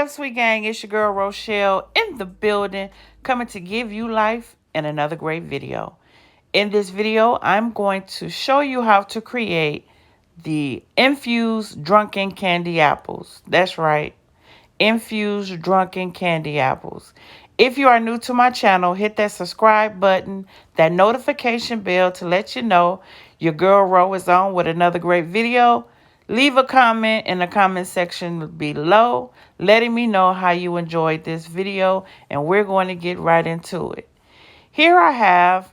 up, sweet gang? It's your girl Rochelle in the building, coming to give you life in another great video. In this video, I'm going to show you how to create the infused drunken candy apples. That's right, infused drunken candy apples. If you are new to my channel, hit that subscribe button, that notification bell to let you know your girl Ro is on with another great video. Leave a comment in the comment section below, letting me know how you enjoyed this video, and we're going to get right into it. Here I have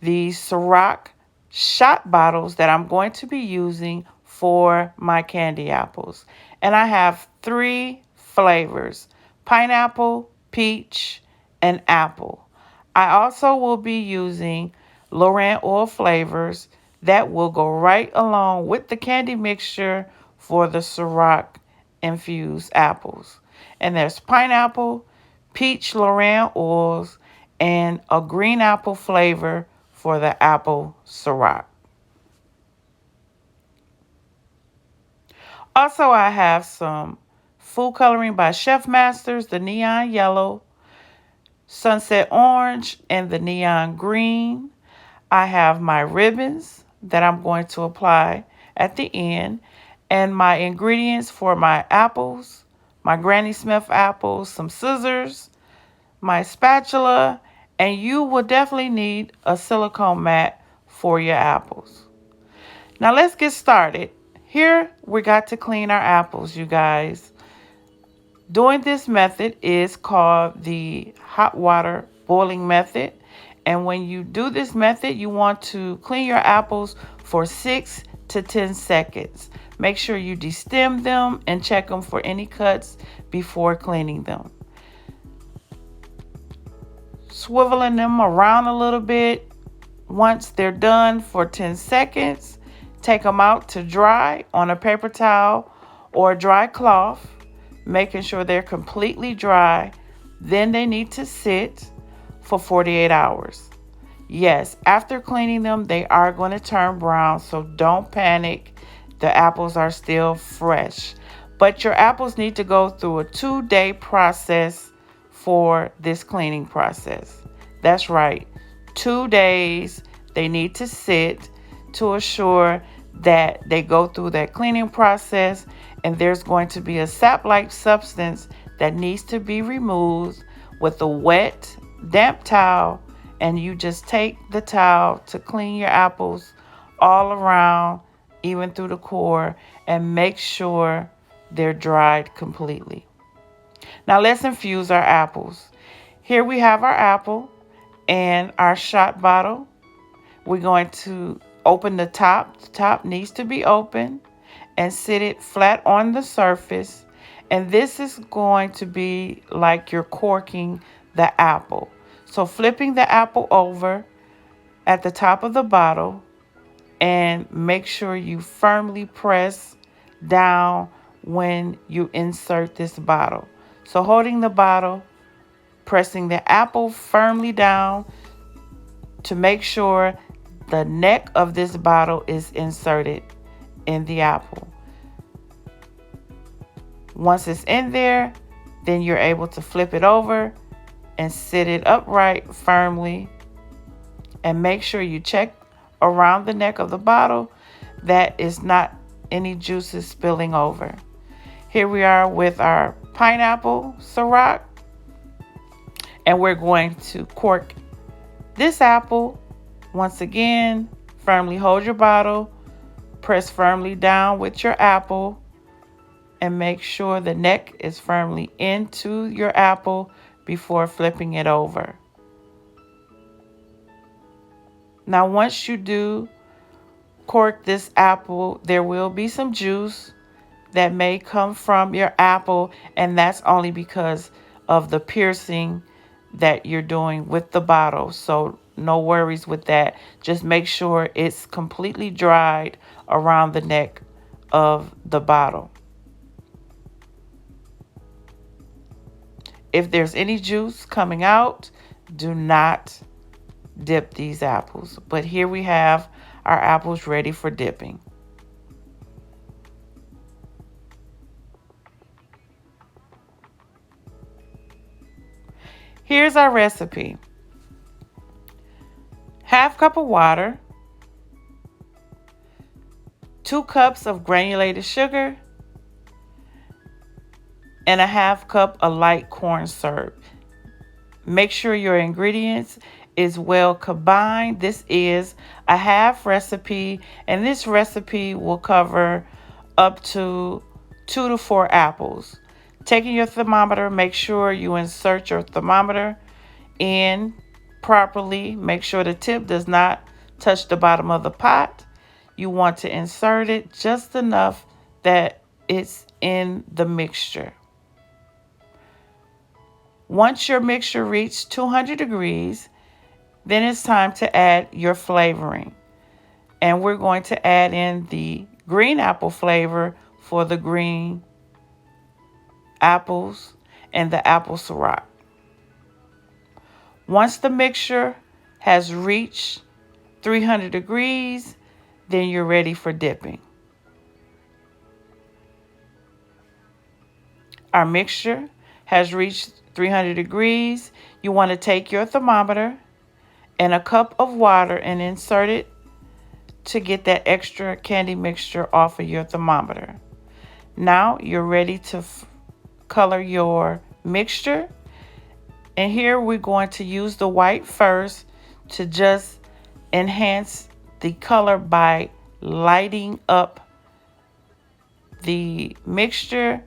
the Ciroc shot bottles that I'm going to be using for my candy apples. And I have 3 flavors: pineapple, peach, and apple. I also will be using Lorraine oil flavors that will go right along with the candy mixture for the Ciroc infused apples. And there's pineapple, peach Lorraine oils, and a green apple flavor for the apple Ciroc. Also, I have some food coloring by Chefmasters, the neon yellow, sunset orange, and the neon green. I have my ribbons that I'm going to apply at the end, and my ingredients for my apples, my Granny Smith apples, some scissors, my spatula, and you will definitely need a silicone mat for your apples. Now let's get started. Here we got to clean our apples, you guys. Doing this method is called the hot water boiling method. And when you do this method, you want to clean your apples for 6 to 10 seconds. Make sure you destem them and check them for any cuts before cleaning them. Swiveling them around a little bit. Once they're done for 10 seconds, take them out to dry on a paper towel or a dry cloth, making sure they're completely dry. Then they need to sit for 48 hours. Yes, after cleaning them, they are going to turn brown, so don't panic. The apples are still fresh. But your apples need to go through a 2-day process for this cleaning process. That's right, 2 days they need to sit to assure that they go through that cleaning process, and there's going to be a sap-like substance that needs to be removed with a wet, damp towel, and you just take the towel to clean your apples all around, even through the core, and make sure they're dried completely. Now let's infuse our apples. Here we have our apple and our shot bottle. We're going to open the top. The top needs to be open and sit it flat on the surface. And this is going to be like you're corking the apple. So flipping the apple over at the top of the bottle, and make sure you firmly press down when you insert this bottle. So holding the bottle, pressing the apple firmly down to make sure the neck of this bottle is inserted in the apple. Once it's in there, then you're able to flip it over and sit it upright firmly, and make sure you check around the neck of the bottle that is not any juices spilling over. Here we are with our pineapple Ciroc, and we're going to cork this apple. Once again, firmly hold your bottle, press firmly down with your apple, and make sure the neck is firmly into your apple before flipping it over. Now, once you do cork this apple, there will be some juice that may come from your apple, and that's only because of the piercing that you're doing with the bottle. So no worries with that. Just make sure it's completely dried around the neck of the bottle. If there's any juice coming out, do not dip these apples. But here we have our apples ready for dipping. Here's our recipe. 1/2 cup of water, 2 cups of granulated sugar, and 1/2 cup of light corn syrup. Make sure your ingredients is well combined. This is a half recipe, and this recipe will cover up to 2 to 4 apples. Taking your thermometer, make sure you insert your thermometer in properly. Make sure the tip does not touch the bottom of the pot. You want to insert it just enough that it's in the mixture. Once your mixture reaches 200 degrees, then it's time to add your flavoring. And we're going to add in the green apple flavor for the green apples and the apple Syrah. Once the mixture has reached 300 degrees, then you're ready for dipping. Our mixture has reached 300 degrees. You want to take your thermometer and a cup of water and insert it to get that extra candy mixture off of your thermometer. Now you're ready to color your mixture. And here we're going to use the white first to just enhance the color by lighting up the mixture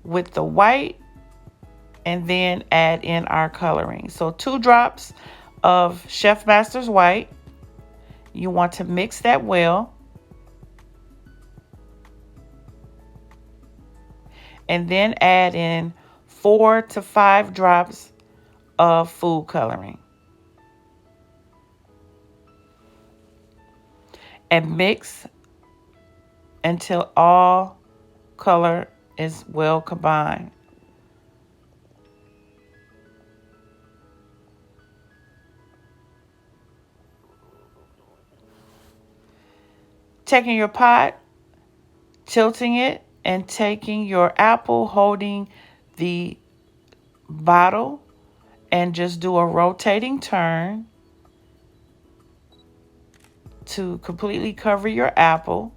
with the white, and then add in our coloring. So 2 drops of Chefmasters white. You want to mix that well. And then add in 4 to 5 drops of food coloring. And mix until all color is well combined. Taking your pot, tilting it, and taking your apple, holding the bottle, and just do a rotating turn to completely cover your apple.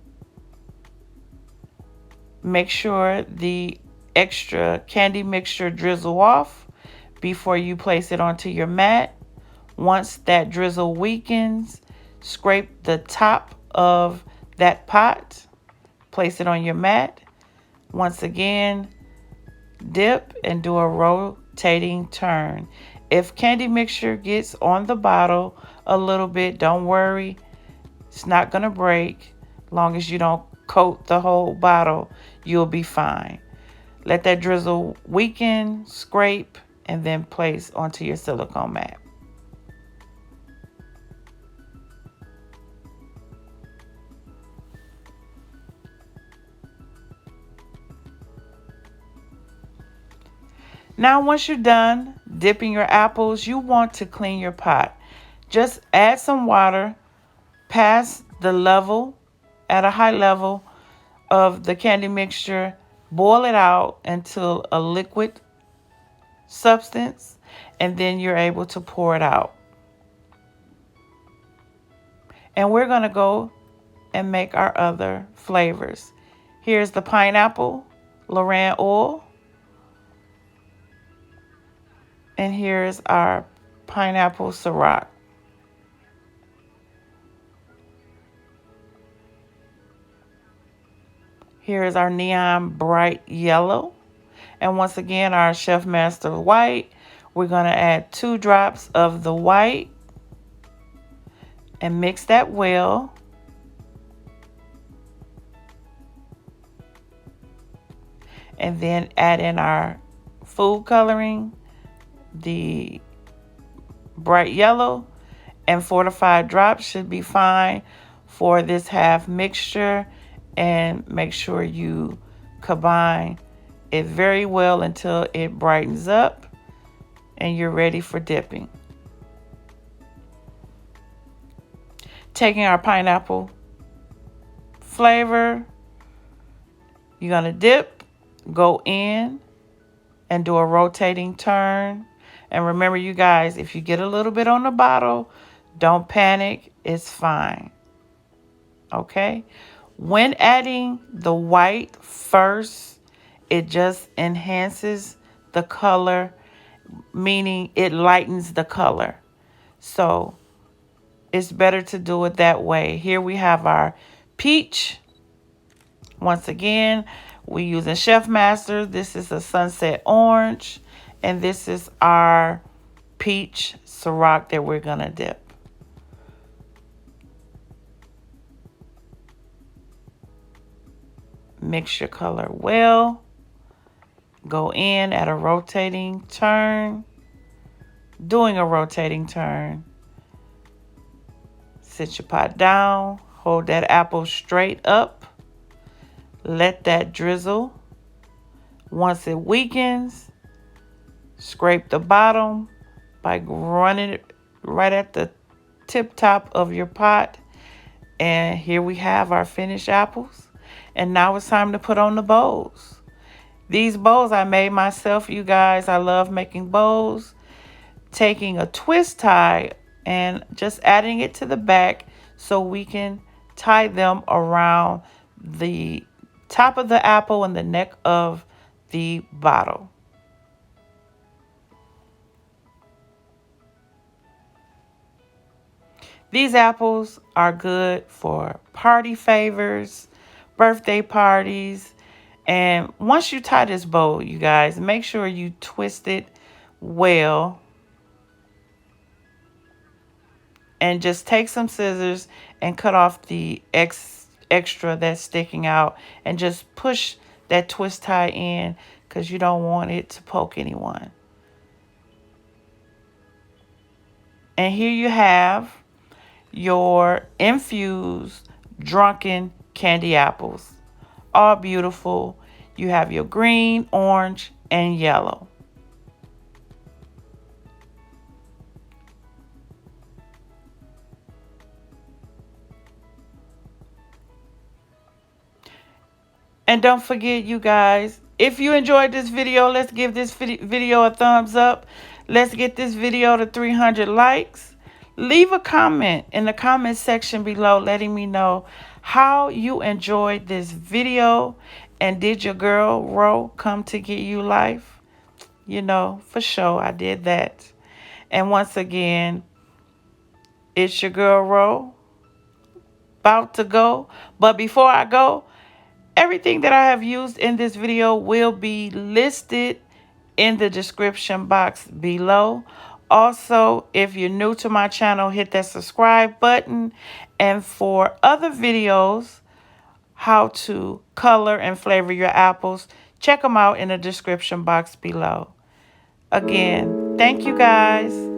Make sure the extra candy mixture drizzle off before you place it onto your mat. Once that drizzle weakens, scrape the top of that pot, place it on your mat. Once again, dip and do a rotating turn. If candy mixture gets on the bottle a little bit, don't worry. It's not going to break. Long as you don't coat the whole bottle, you'll be fine. Let that drizzle weaken, scrape, and then place onto your silicone mat. Now, once you're done dipping your apples, you want to clean your pot. Just add some water past the level, at a high level of the candy mixture. Boil it out until a liquid substance, and then you're able to pour it out. And we're going to go and make our other flavors. Here's the pineapple Lorraine oil. And here's our pineapple Syrah. Here is our neon bright yellow. And once again, our Chefmasters white. We're going to add 2 drops of the white and mix that well. And then add in our food coloring, the bright yellow, and 4 to 5 drops should be fine for this half mixture. And make sure you combine it very well until it brightens up and you're ready for dipping. Taking our pineapple flavor, you're going to dip, go in, and do a rotating turn. And remember, you guys, if you get a little bit on the bottle, don't panic. It's fine. Okay? When adding the white first, it just enhances the color, meaning it lightens the color. So it's better to do it that way. Here we have our peach. Once again, we're using Chefmasters. This is a sunset orange. And this is our peach Ciroc that we're going to dip. Mix your color well. Go in at a rotating turn. Doing a rotating turn. Sit your pot down. Hold that apple straight up. Let that drizzle. Once it weakens, scrape the bottom by running it right at the tip top of your pot. And here we have our finished apples. And now it's time to put on the bowls. These bowls I made myself, you guys. I love making bowls. Taking a twist tie and just adding it to the back so we can tie them around the top of the apple and the neck of the bottle. These apples are good for party favors, birthday parties. And once you tie this bowl, you guys, make sure you twist it well. And just take some scissors and cut off the extra that's sticking out. And just push that twist tie in because you don't want it to poke anyone. And here you have your infused drunken candy apples. All beautiful. You have your green, orange, and yellow. And don't forget, you guys, if you enjoyed this video, let's give this video a thumbs up. Let's get this video to 300 likes. Leave a comment in the comment section below letting me know how you enjoyed this video. And did your girl Ro come to get you life? You know, for sure, I did that. And once again, it's your girl Ro, about to go. But before I go, everything that I have used in this video will be listed in the description box below. Also, if you're new to my channel, hit that subscribe button. And for other videos, how to color and flavor your apples, check them out in the description box below. Again, thank you guys.